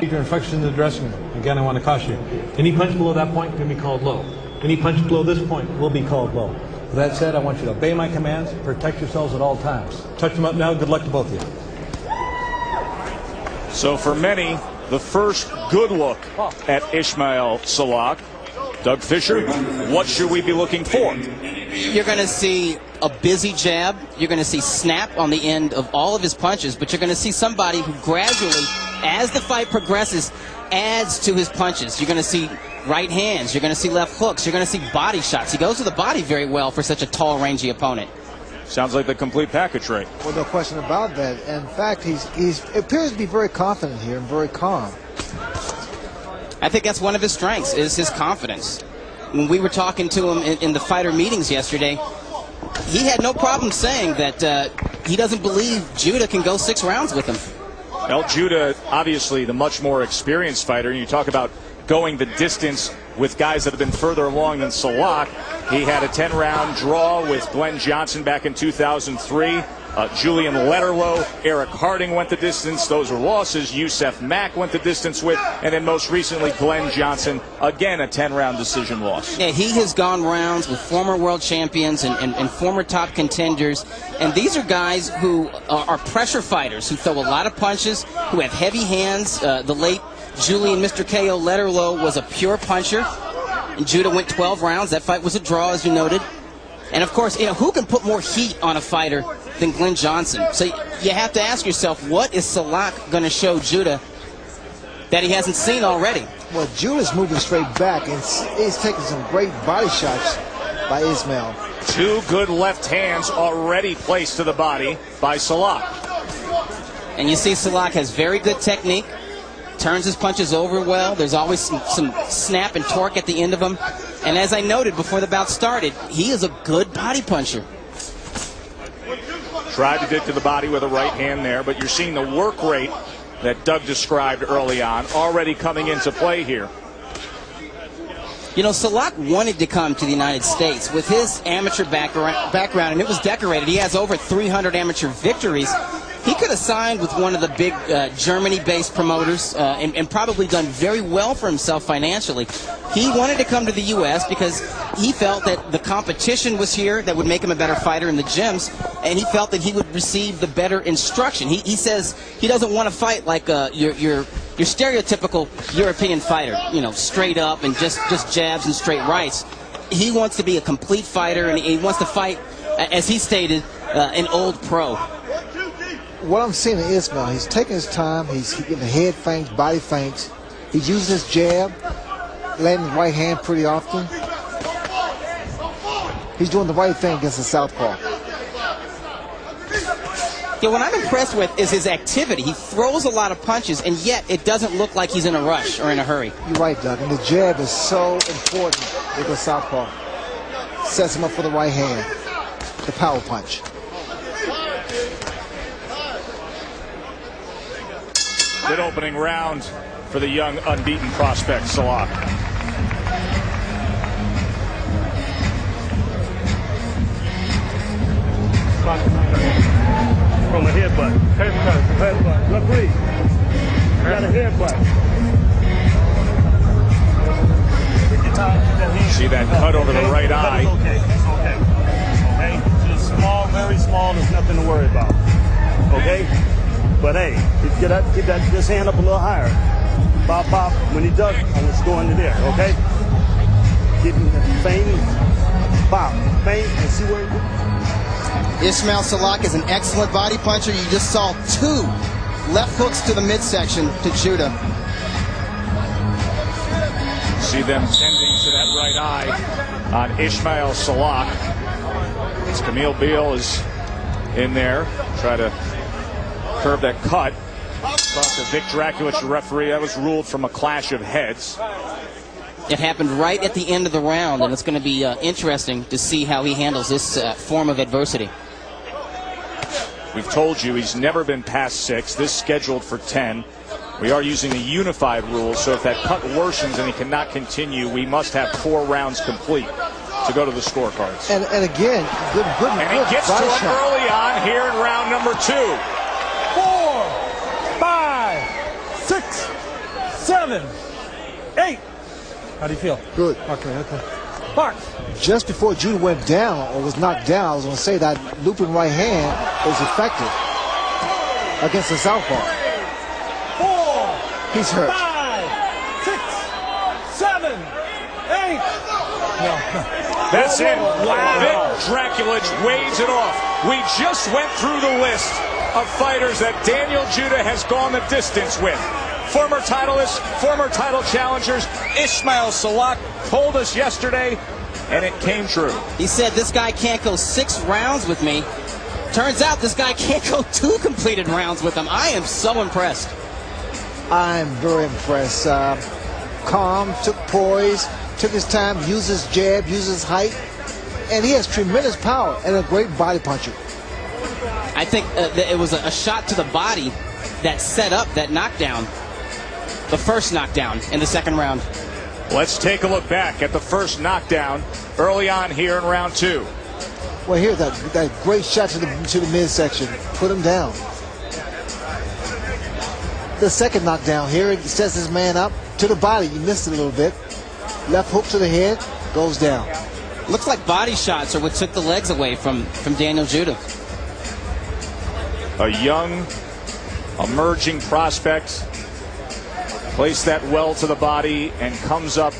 Major infection in the dressing room. Again, I want to caution you. Any punch below that point can be called low. Any punch below this point will be called low. With that said, I want you to obey my commands, protect yourselves at all times. Touch them up now. Good luck to both of you. So for many, the first good look at Ismail Salak. Doug Fisher, what should we be looking for? You're going to see a busy jab. You're going to see snap on the end of all of his punches, but you're going to see somebody who gradually, as the fight progresses, adds to his punches. You're going to see right hands. You're going to see left hooks. You're going to see body shots. He goes to the body very well for such a tall, rangy opponent. Sounds like the complete package, right? Well, no question about that. In fact, he appears to be very confident here and very calm. I think that's one of his strengths, is his confidence. When we were talking to him in the fighter meetings yesterday, he had no problem saying that he doesn't believe Judah can go 6 rounds with him. Well, Judah, obviously the much more experienced fighter. You talk about going the distance with guys that have been further along than Salak. He had a 10-round draw with Glenn Johnson back in 2003. Julian Letterlow, Eric Harding went the distance. Those were losses. Youssef Mack went the distance with. And then most recently, Glenn Johnson, again, a 10-round decision loss. Yeah, he has gone rounds with former world champions and former top contenders. And these are guys who are pressure fighters, who throw a lot of punches, who have heavy hands. The late Julian Mr. KO Letterlow was a pure puncher. And Judah went 12 rounds. That fight was a draw, as you noted. And, of course, who can put more heat on a fighter than Glenn Johnson? So you have to ask yourself, what is Salak going to show Judah that he hasn't seen already? Well, Judah's moving straight back, and he's taking some great body shots by Ismail. 2 good left hands already placed to the body by Salak. And you see Salak has very good technique, turns his punches over well. There's always some snap and torque at the end of them. And as I noted before the bout started, he is a good body puncher. Tried to get to the body with a right hand there, but you're seeing the work rate that Doug described early on already coming into play here. You know, Salak wanted to come to the United States with his amateur background, and it was decorated. He has over 300 amateur victories. He could have signed with one of the big Germany-based promoters and probably done very well for himself financially. He wanted to come to the U.S. because he felt that the competition was here that would make him a better fighter in the gyms, and he felt that he would receive the better instruction. He says he doesn't want to fight like your stereotypical European fighter, straight up and just jabs and straight rights. He wants to be a complete fighter, and he wants to fight, as he stated, an old pro. What I'm seeing in Ismail, he's taking his time. He's getting the head feints, body feints. He's using his jab, landing the right hand pretty often. He's doing the right thing against the southpaw. Yeah, what I'm impressed with is his activity. He throws a lot of punches, and yet it doesn't look like he's in a rush or in a hurry. You're right, Doug. And the jab is so important with the southpaw. Sets him up for the right hand, the power punch. Good opening round for the young unbeaten prospect Salak. From a headbutt. Headbutt. Referee. You got a headbutt. See that cut over the right eye. It's okay. It's okay. Okay? Just small, very small. There's nothing to worry about. Okay? But hey, keep this hand up a little higher. Pop, pop. When he ducks, I want to go into there, okay? Keep him feigning. Pop, feint, and see where he goes. Ismail Salak is an excellent body puncher. You just saw 2 left hooks to the midsection to Judah. See them tending to that right eye on Ismail Salak. As Camille Beal is in there, try to curve that cut. Thought to Vic Draculich, the referee, that was ruled from a clash of heads. It happened right at the end of the round, and it's going to be interesting to see how he handles this form of adversity. We've told you he's never been past 6. This scheduled for 10. We are using a unified rule, so if that cut worsens and he cannot continue, we must have 4 rounds complete to go to the scorecards. And again, good and he gets to it early on here in round number 2. 4, 5, 6, 7, 8. How do you feel? Good. Okay. Mark. Just before Judah went down or was knocked down, I was going to say that looping right hand was effective against the southpaw. 4. He's hurt. 5, 6, 7, 8. That's it. Vic Draculage wades it off. We just went through the list of fighters that Daniel Judah has gone the distance with. Former titleists, former title challengers. Ismail Salak told us yesterday, and it came true. He said this guy can't go 6 rounds with me. Turns out this guy can't go 2 completed rounds with him. I am so impressed. I'm very impressed. Calm, took poise, took his time, used his jab, used his height, and he has tremendous power and a great body puncher. I think it was a shot to the body that set up that knockdown. The first knockdown in the second round. Let's take a look back at the first knockdown early on here in round 2. Well, here's that great shot to the midsection. Put him down. The second knockdown here, he sets his man up to the body. He missed it a little bit. Left hook to the head, goes down. Looks like body shots are what took the legs away from Daniel Judah. A young, emerging prospect. Placed that well to the body and comes up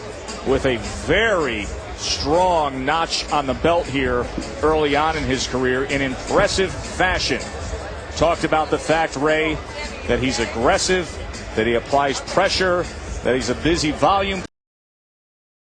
with a very strong notch on the belt here early on in his career in impressive fashion. Talked about the fact, Ray, that he's aggressive, that he applies pressure, that he's a busy volume